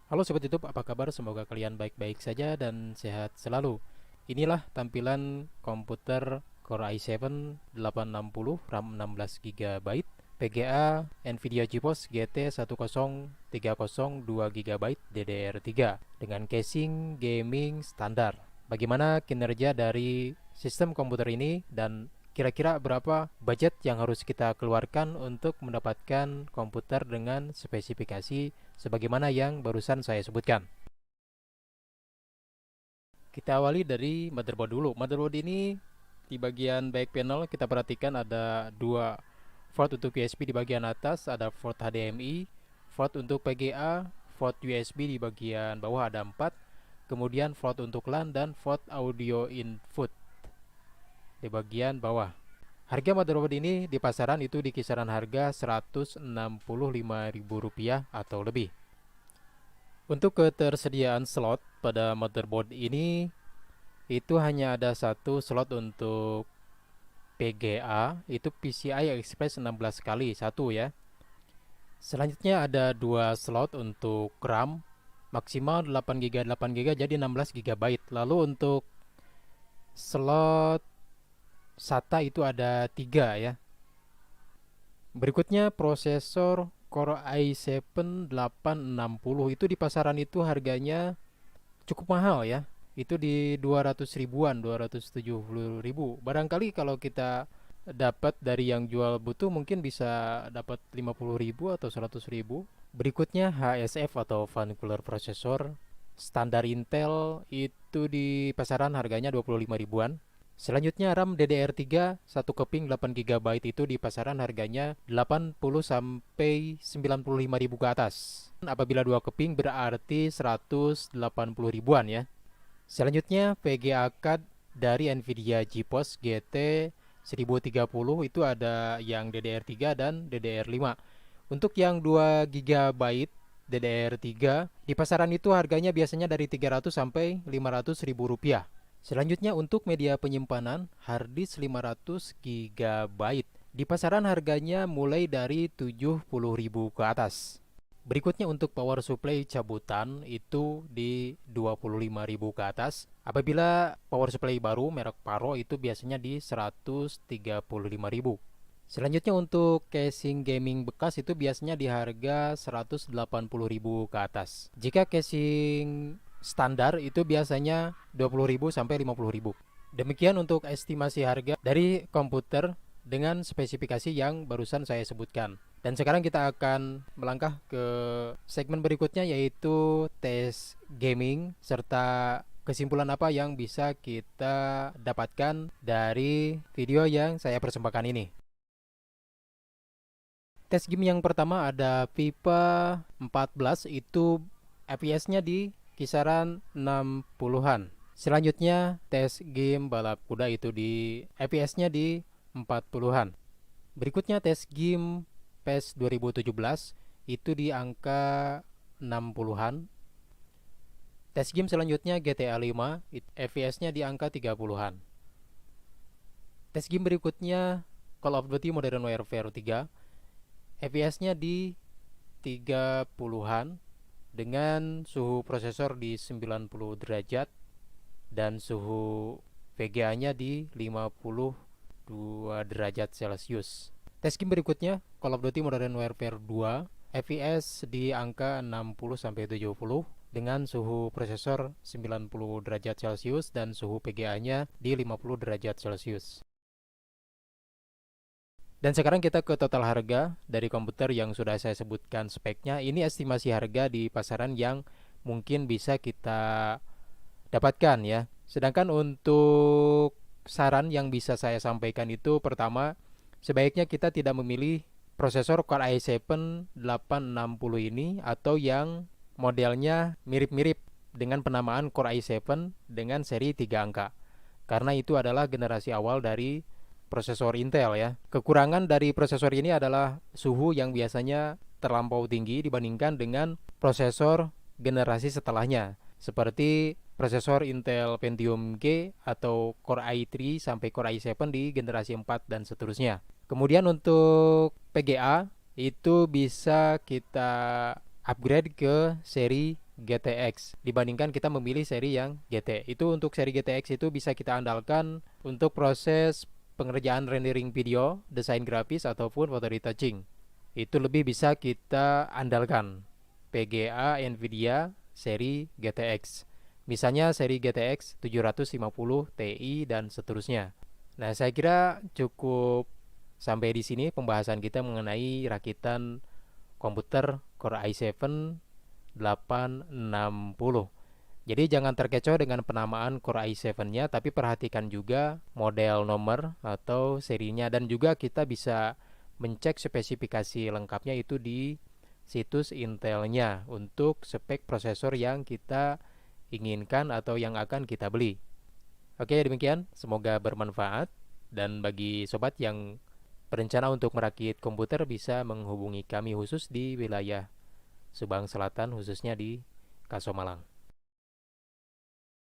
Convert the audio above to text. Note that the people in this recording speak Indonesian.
Halo Sobat YouTube, apa kabar? Semoga kalian baik-baik saja dan sehat selalu. Inilah tampilan komputer Core i7 860 RAM 16 GB, VGA Nvidia GeForce GT 1030 2 GB DDR3 dengan casing gaming standar. Bagaimana kinerja dari sistem komputer ini dan kira-kira berapa budget yang harus kita keluarkan untuk mendapatkan komputer dengan spesifikasi sebagaimana yang barusan saya sebutkan. Kita awali dari motherboard dulu. Motherboard ini di bagian back panel kita perhatikan ada dua port untuk USB di bagian atas, ada port HDMI, port untuk VGA, port USB di bagian bawah ada 4, kemudian port untuk LAN dan port audio input di bagian bawah. Harga motherboard ini di pasaran itu di kisaran harga Rp165.000 atau lebih. Untuk ketersediaan slot pada motherboard ini itu hanya ada satu slot untuk PGA, itu PCI Express 16 kali satu ya. Selanjutnya ada dua slot untuk RAM maksimal 8 GB 8 GB jadi 16 GB. Lalu untuk slot SATA itu ada 3 ya. Berikutnya prosesor Core i7 860 itu di pasaran itu harganya cukup mahal ya. Itu di 200 ribuan, 270 ribu. Barangkali kalau kita dapat dari yang jual butuh mungkin bisa dapat 50 ribu atau 100 ribu. Berikutnya HSF atau Fan Cooler Processor standar Intel itu di pasaran harganya 25 ribuan. Selanjutnya RAM DDR3 1 keping 8 GB itu di pasaran harganya 80 sampai 95 ribu ke atas. Apabila 2 keping berarti 180 ribuan ya. Selanjutnya VGA card dari Nvidia GeForce GT 1030 itu ada yang DDR3 dan DDR5. Untuk yang 2 GB DDR3 di pasaran itu harganya biasanya dari 300 sampai 500 ribu rupiah. Selanjutnya untuk media penyimpanan hard disk 500 GB. Di pasaran harganya mulai dari 70 ribu ke atas. Berikutnya untuk power supply cabutan itu di 25 ribu ke atas. Apabila power supply baru merek Paro itu biasanya di 135 ribu. Selanjutnya untuk casing gaming bekas itu biasanya di harga 180 ribu ke atas. Jika casing standar itu biasanya 20 ribu sampai 50 ribu. Demikian untuk estimasi harga dari komputer dengan spesifikasi yang barusan saya sebutkan. Dan sekarang kita akan melangkah ke segmen berikutnya yaitu tes gaming serta kesimpulan apa yang bisa kita dapatkan dari video yang saya persembahkan ini. Tes game yang pertama ada FIFA 14 itu FPS-nya di kisaran 60-an. Selanjutnya tes game balap kuda itu di FPS-nya di 40-an. Berikutnya tes game PES 2017 itu di angka 60-an. Tes game selanjutnya GTA 5 FPS-nya di angka 30-an. Tes game berikutnya Call of Duty Modern Warfare 3 FPS-nya di 30-an dengan suhu prosesor di 90 derajat dan suhu VGA-nya di 52 derajat Celcius. Tes game berikutnya Call of Duty Modern Warfare 2 FPS di angka 60 sampai 70 dengan suhu prosesor 90 derajat Celcius dan suhu VGA-nya di 50 derajat Celcius. Dan sekarang kita ke total harga dari komputer yang sudah saya sebutkan speknya. Ini estimasi harga di pasaran yang mungkin bisa kita dapatkan ya. Sedangkan untuk saran yang bisa saya sampaikan itu pertama, sebaiknya kita tidak memilih prosesor Core i7 860 ini atau yang modelnya mirip-mirip dengan penamaan Core i7 dengan seri 3 angka. Karena itu adalah generasi awal dari prosesor Intel ya. Kekurangan dari prosesor ini adalah suhu yang biasanya terlampau tinggi dibandingkan dengan prosesor generasi setelahnya, seperti prosesor Intel Pentium G atau Core i3 sampai Core i7 di generasi 4 dan seterusnya. Kemudian untuk PGA itu bisa kita upgrade ke seri GTX dibandingkan kita memilih seri yang GT. Itu untuk seri GTX itu bisa kita andalkan untuk proses pengerjaan rendering video, desain grafis ataupun foto retouching. Itu lebih bisa kita andalkan PGA Nvidia seri GTX. Misalnya seri GTX 750 Ti dan seterusnya. Nah, saya kira cukup sampai di sini pembahasan kita mengenai rakitan komputer Core i7 860. Jadi jangan terkecoh dengan penamaan Core i7-nya, tapi perhatikan juga model nomor atau serinya, dan juga kita bisa mencek spesifikasi lengkapnya itu di situs Intelnya untuk spek prosesor yang kita inginkan atau yang akan kita beli. Oke, demikian. Semoga bermanfaat. Dan bagi sobat yang berencana untuk merakit komputer bisa menghubungi kami khusus di wilayah Subang Selatan, khususnya di Kasomalang.